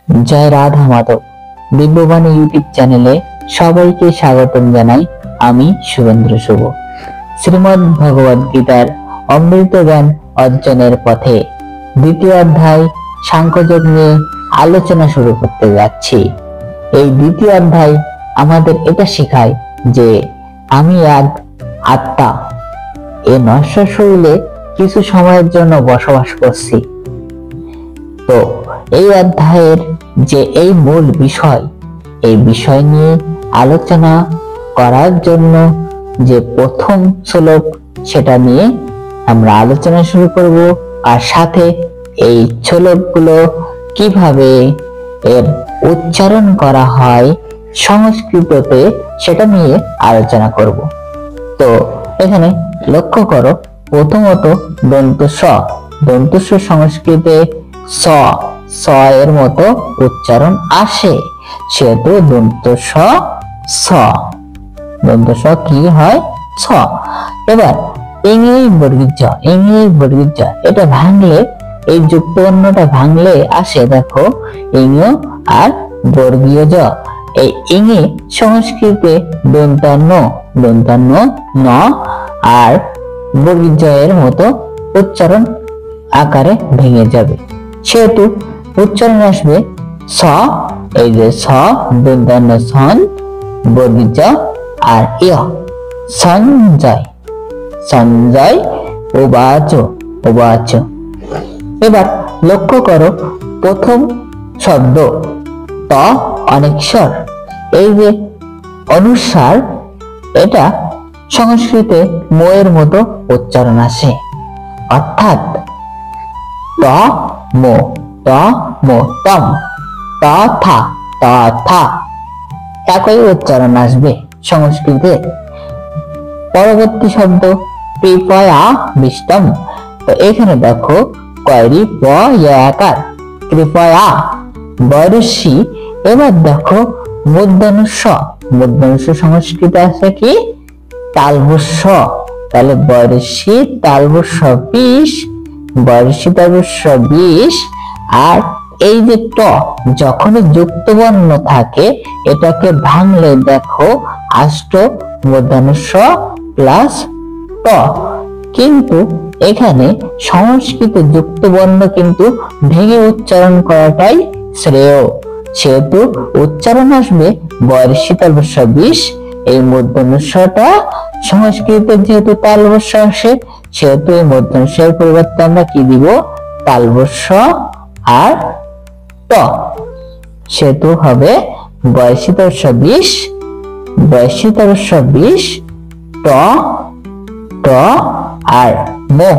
জয় Radha Madhav দিব্যবাণী YouTube চ্যানেলে সবাইকে স্বাগতম জানাই। আমি শুভেন্দ্র শুভ। শ্রীমদ্ ভগবদ গীতার অমৃত জ্ঞান অর্জনের পথে দ্বিতীয় অধ্যায় সাংখ্যযোগ নিয়ে আলোচনা শুরু করতে যাচ্ছি। এই দ্বিতীয় অধ্যায় আমাদের এটা শেখায় যে আমি এক আত্মা, এই নশ্বর শরীরে কিছু সময়ের জন্য বসবাস করছি। তো এই অধ্যায়ের যে এই মূল বিষয়, এই বিষয় নিয়ে আলোচনা করার জন্য যে প্রথম শ্লোক, সেটা নিয়ে আমরা আলোচনা শুরু করব। আর সাথে এই শ্লোকগুলো কিভাবে এর উচ্চারণ করা হয় সংস্কৃততে, সেটা নিয়ে আলোচনা করব। তো এখানে লক্ষ্য করো, প্রথমত দন্ত স সংস্কৃতে স স এর মতো উচ্চারণ আসে, সেহেতু দন্ত স কি হয়? স। এবার ইংরেজি বর্গীয় জ, এটা ভাঙলে, এই যুক্ত বর্ণটা ভাঙলে আসে, দেখো ইং আর বর্গীয় জ। এই ইঙে সংস্কৃতে দন্তান্ন ন আর বর্গীয় জ এর মতো উচ্চারণ আকারে ভেঙে যাবে, সেহেতু উচ্চারণ আসবে স। এই যে স দন্তান্ন সন বর্গীয় জ আর ইয়, সঞ্জয় উবাচ। এবার লক্ষ্য করো, প্রথম শব্দ ত অনেকস্বর, এই যে অনুস্বার, এটা সংস্কৃতে মোয়ের মতো উচ্চারণ আসে, অর্থাৎ ত মো তম তথা একই উচ্চারণ আসবে সংস্কৃতে। পরবর্তী শব্দ কৃপয়া বিষ্টম, তো এখানে দেখো কয়রি প আকার, কৃপয়া বয়সী। এবার দেখো মূর্ধন্য স সংস্কৃতে আছে কি? তালবস্য, তাহলে বয়সী তালবস্য 20, বয়সী তালবস্য 20। আর এই যে ট, যখন যুক্ত বর্ণ থাকে, এটাকে ভাঙলে দেখো আষ্ট মূর্ধন্য স প্লাস ট। কিন্তু এখানে সংস্কৃত যুক্ত বর্ণ কিন্তু ভেঙে উচ্চারণ করাটাই শ্রেয়, সেহেতু উচ্চারণ আসবে বয়সী তালবস্য 20। এই মূর্ধন্য স-টা সংস্কৃতে যেহেতু তালবস্য আসে, সেহেতু এই মূর্ধন্য স-এর পরিবর্তে আমরা কি দিব? তালবস্য আর ট, সেহেতু হবে বয়সী তালবস্য 20, বয়সী তালবস্য 20 ট আর মো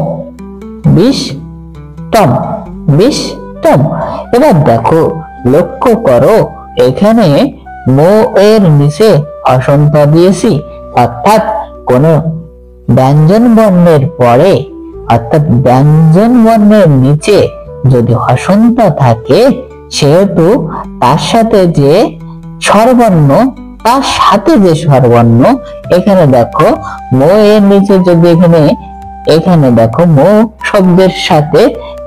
20 টম। এবার দেখো, লক্ষ্য করো, এখানে মো এর নিচে হসন্ত দিয়েছি, অর্থাৎ কোন ব্যঞ্জন বর্ণের পরে, অর্থাৎ ব্যঞ্জন বর্ণের নিচে যদি হসন্ত থাকে, সেহেতু তার সাথে যে স্বরবর্ণ, এখানে দেখো মো এর নিচে যদি এখানে দেখো মো শব্দের সাথে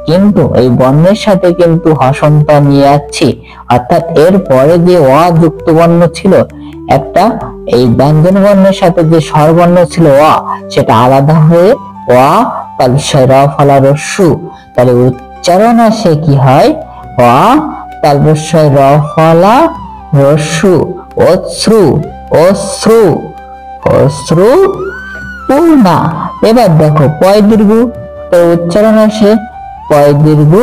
কিন্তু এই বর্ণের সাথে কিন্তু হসন্ত নিয়ে যাচ্ছি, অর্থাৎ এর পরে যে অ যুক্ত বর্ণ ছিল একটা, এই ব্যঞ্জন বর্ণের সাথে যে স্বরবর্ণ ছিল অ, সেটা আলাদা হয়ে অ তালবস্য র ফলা রস্যু, তাহলে উচ্চারণ আসে কি হয়? অ তালবস্য র ফলা রস্যু, অশ্রু পূর্ণা। এবার দেখো পয় দীর্ঘ, তো উচ্চারণ আসে পয় দীর্ঘ।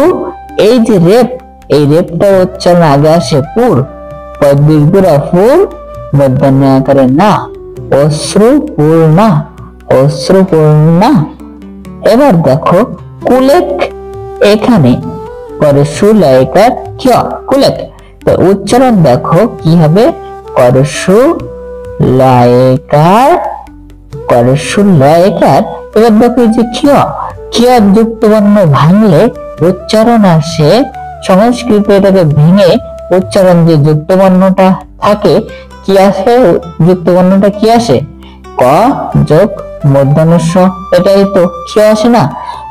এই যে রেপ, এই রেপটা উচ্চারণ আগে আসে পুর, পয় দীর্ঘরা পুর, মধ্যাহ্ন আকারে না, অশ্রু পূর্ণা। এবার দেখো কুলেক, এখানে করসু লয়কার ক্য, কুলেক, তো উচ্চারণ দেখো কি হবে? করসু লয়কার। এবার দেখো যে ক্য যুক্ত বর্ণ ভাঙলে উচ্চারণ আসে সংস্কৃত, এটাকে ভেঙে উচ্চারণ যে যুক্ত বর্ণটা থাকে, কি আসে? যুক্ত বর্ণটা কি আসে? ক যোগ মূর্ধন্য স, এটাই তো ক্য আসে না?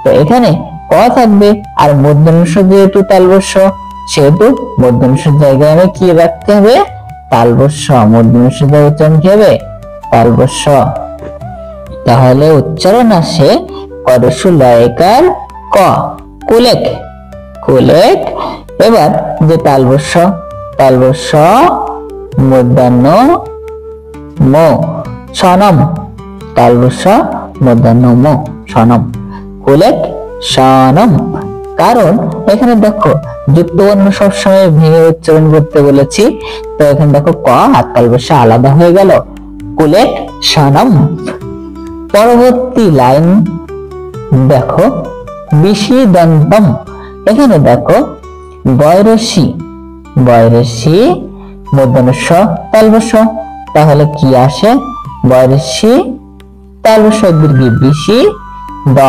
তো এখানে ক থাকবে, আর মূর্ধন্য স যেহেতু তালবস্য, সেহেতু মূর্ধন্যস্বর জায়গায় আমি কি রাখতে হবে? তালবস্য। মূর্ধন্যস্বর জায়গায় উচ্চারণ কি হবে? তালবস্য। তাহলে উচ্চারণ আসে করসু লয়কার ক, কুলেক। কুলেক। এবার যে তালবস্য, তালবস্য মূর্ধন্য ম, সনম। তালবস্য মূর্ধন্য ম, সনম। কুলেক সনম। কারণ এখানে দেখো যুক্ত বর্ণ সবসময় ভেঙে উচ্চারণ করতে বলেছি, তো এখানে দেখো ক আর তালবস্য আলাদা হয়ে গেল। কুলেক সনম। পরবর্তী লাইন দেখো বিশিদন্তম। এখানে দেখো বয়রসি, বয়রসি মূর্ধন্যস্ব তালবস্য। তাহলে কি আসে? বয়রসি তালবস্য দীর্ঘ বিশি দ,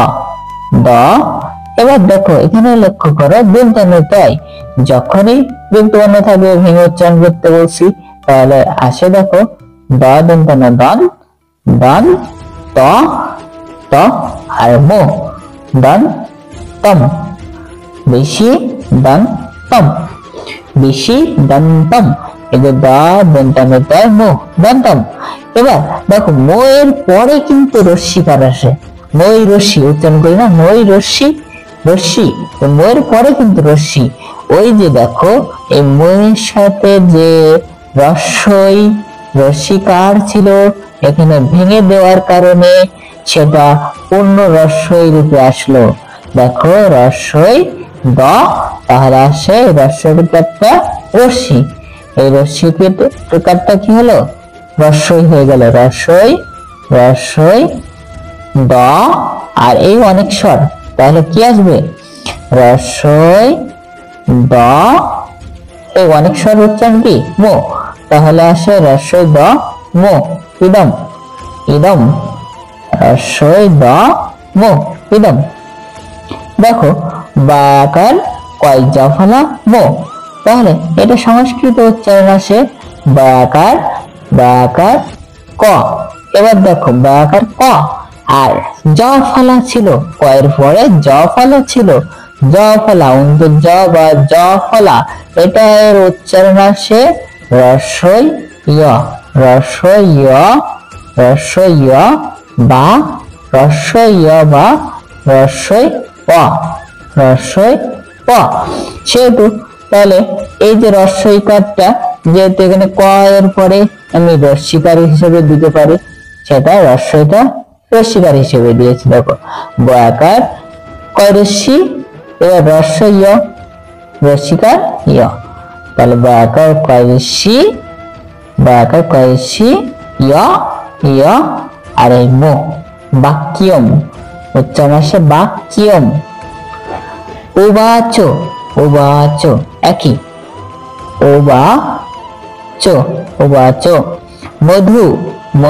দ। এবার দেখো এখানে লক্ষ্য করো দন্তান্বয়, যখনই দন্তবর্ণ থাকবে ভেঙে উচ্চারণ করতে বলছি, তাহলে আসে দেখো দ দন্তান্ন দন, দন ত, ত আর মো, দন তম। বেশি দন তম, বেশি দন্তম। এই যে দ দন্তান্বয় মো, দন্তম। এবার দেখো মো এর পরে কিন্তু রস্যিকার আসে। মই রশ্মি উচ্চারণ করি না, মই রশ্মি, রশ্মি। তো ময়ের পরে কিন্তু রশ্মি। ওই যে দেখো এই ময়ের সাথে যে রস্যই রস্যিকার ছিল, এখানে ভেঙে দেওয়ার কারণে সেটা পূর্ণ রস্যই রূপে আসলো। দেখো রস্যই দ, তাহলে আসে রস্যই প্রকারটা রশ্মি। এই রশ্মি প্রকারটা কি হলো? রস্যই হয়ে গেল। রস্যই, রস্যই দ আর এই অনেক স্বর, তাহলে কি আসবে? রস্যই দ, এই অনেক স্বর উচ্চারণ কি? মো। তাহলে আসে রস্যই দ মো, ইদম, ইদম। রস্যই দ মো, ইদম। দেখো বাকার কয় জফলা মো, তাহলে এটা সংস্কৃত উচ্চারণ আসে বাকার, বাকার ক। এবার দেখো বাকার ক আর জ ফলা ছিল, কয়ের পরে জ ফলা ছিল, জ ফলা অন্ত জ বা জ ফলা, এটা এর উচ্চারণ আসে রস্যই য়, রস্যই য়, রস্যই য় বা রস্যই য় বা রস্যই প, রস্যই প। সেহেতু তাহলে এই যে রস্যইকারটা, যেহেতু এখানে ক এর পরে আমি রস্যিকার হিসেবে দিতে পারি, সেটা রস্যইটা রস্যিকার হিসেবে দিয়েছি। দেখো বয়াকার কয় রস্যি, এবার রস্যই য়, রস্যিকার য়। তাহলে বয়াকার কয় রস্যি, বয়াকার কয় রস্যি য়, য় আর এই মো, বাক্যম উচ্চারণ আসে বাক্যম। উবাচ, উবাচ একই, উবাচ, উবাচ। মধু, ম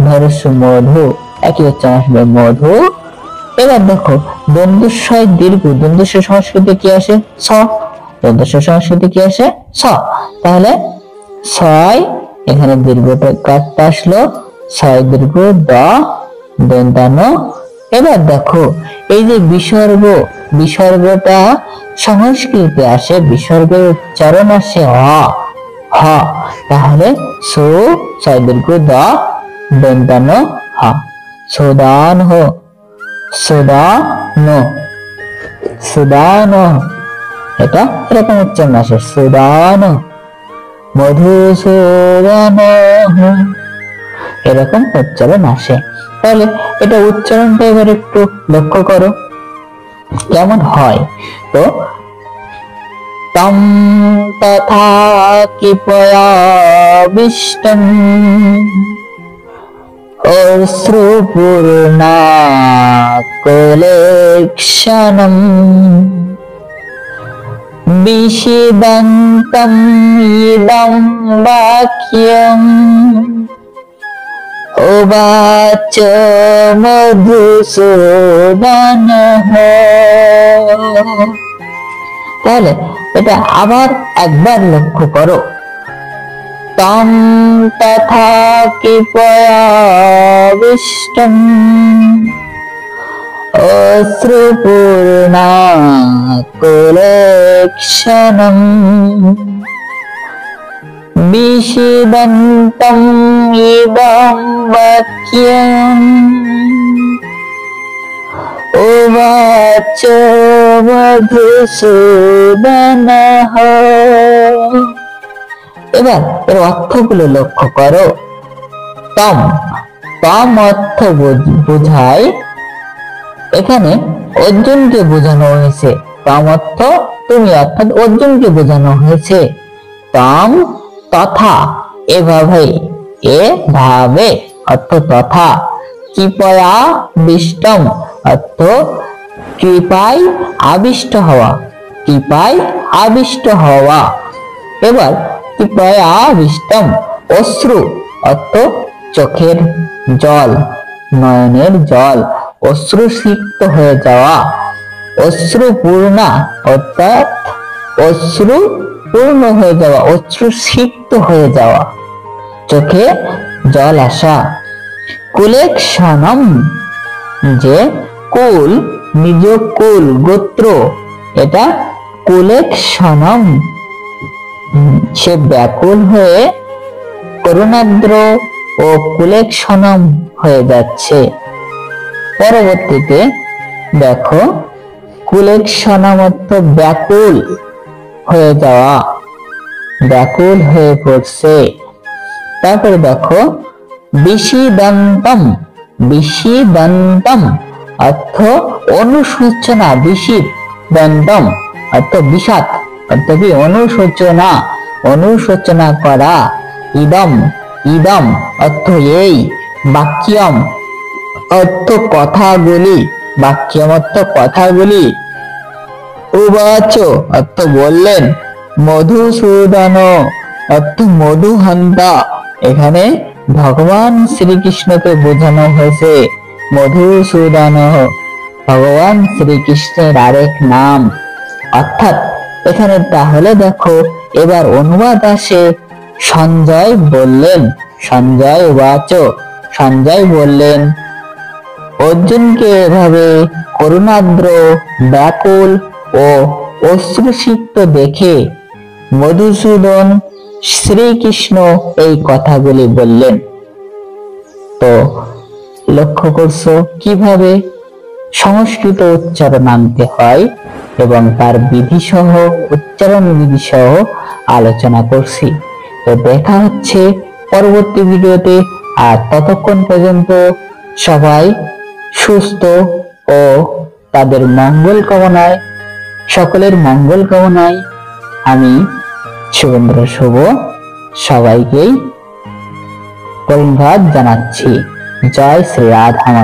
ধরস্য মধু, একই উচ্চারণ আসবে মধু। এবার দেখো দ্বন্দ্বস্বয় দীর্ঘ, দ্বন্দ্বস্ব সংস্কৃতে কি আসে? ছ। দ্বন্দ্বস্ব সংস্কৃতে কি আসে? ছ। তাহলে ছয়, এখানে দীর্ঘটা কাটতে আসলো, ছয় দীর্ঘ দ দন্তান্ন। এবার দেখো এই যে বিসর্গ, বিসর্গটা সংস্কৃতে আসে, বিসর্গের উচ্চারণ আসে হ, হ। তাহলে সু ছয় দীর্ঘ দ দন্তান্ন হ, সুদান হো, সুদান, সুদান। এটা এরকম উচ্চারণ আসে সুদান, মধুসূদন, এরকম উচ্চারণ আসে। তাহলে এটা উচ্চারণটা এবার একটু লক্ষ্য করো কেমন হয়। তো তম তথা কিপয়া বিষ্টম অশ্রুপূর্ণা কোলেক্ষণম বিশিদন্তম ইদং বাক্যম উবাচ মধুসূদনঃ। তাহলে এটা আবার একবার লক্ষ্য করো। তম তথা কিপয়া বিষ্টম অশ্রুপূর্ণা কুলেক্ষণম বিষিদন্তম ইদম বাক্যম উবাচ মধুসূদনঃ। এবার এর অর্থগুলো লক্ষ্য করো। তম তম অর্থ বোঝায়, এখানে অর্জুনকে বোঝানো হয়েছে। তম অর্থ তুমি, অর্থাৎ অর্জুনকে বোঝানো হয়েছে। তম তথা, এভাবে, এভাবে অর্থ তথা। কৃপয়া বিষ্টম অর্থ কৃপায় আবিষ্ট হওয়া, কৃপায় আবিষ্ট হওয়া। এবার কৃপয়া বিষ্টম অশ্রু অর্থ চোখের জল, নয়নের জল, অশ্রুসিক্ত হয়ে যাওয়া। অশ্রুপূর্ণা অর্থাৎ অশ্রু পূর্ণ হয়ে যাওয়া, অশ্রুসিক্ত হয়ে যাওয়া, চোখে জল আসা। কুলেক্ষণম যে কুল, নিজ কুল গোত্র, এটা কুলেক্ষণম, সে ব্যাকুল হয়ে করুণাদ্র ও কুলেক্ষণম হয়ে যাচ্ছে। পরবর্তীতে দেখো, কুলেক্ষণম অর্থ ব্যাকুল হয়ে যাওয়া, ব্যাকুল হয়ে পড়ছে। তারপরে দেখো বিষিদন্তম, বিষিদন্তম অর্থ অনুশোচনা, বিষিদন্তম অর্থ বিষাদ, অর্থ কি অনুশোচনা, অনুশোচনা করা। ইদম, ইদম অর্থ এই। বাক্যম অর্থ কথাগুলি, বাক্যম অর্থ কথাগুলি। উবাচ অর্থ বললেন। মধুসূদন অর্থ মধুহন্তা, এখানে ভগবান শ্রীকৃষ্ণকে বোঝানো হয়েছে। মধুসূদন ভগবান শ্রীকৃষ্ণের আরেক নাম। অর্থাৎ এখানে তাহলে দেখো, এবার অনুবাদ আসে। সঞ্জয় বললেন, সঞ্জয় উবাচ, সঞ্জয় বললেন, অর্জুনকে এভাবে করুণাদ্র, ব্যাকুল ও অশ্রুসিক্ত দেখে মধুসূদন শ্রীকৃষ্ণ এই কথাগুলি বললেন। তো লক্ষ্য করছো কিভাবে সংস্কৃত উচ্চারণ আনতে হয় এবং তার বিধি সহ, উচ্চারণ বিধি সহ আলোচনা করছি। তো দেখা হচ্ছে পরবর্তী ভিডিওতে। আর ততক্ষণ পর্যন্ত সবাই সুস্থ ও তাদের মঙ্গল কামনায়, সকলের মঙ্গল কামনায় আমি শুভেন্দ্র শুভ সবাইকেই ধন্যবাদ জানাচ্ছি। জয় শ্রী রাধা।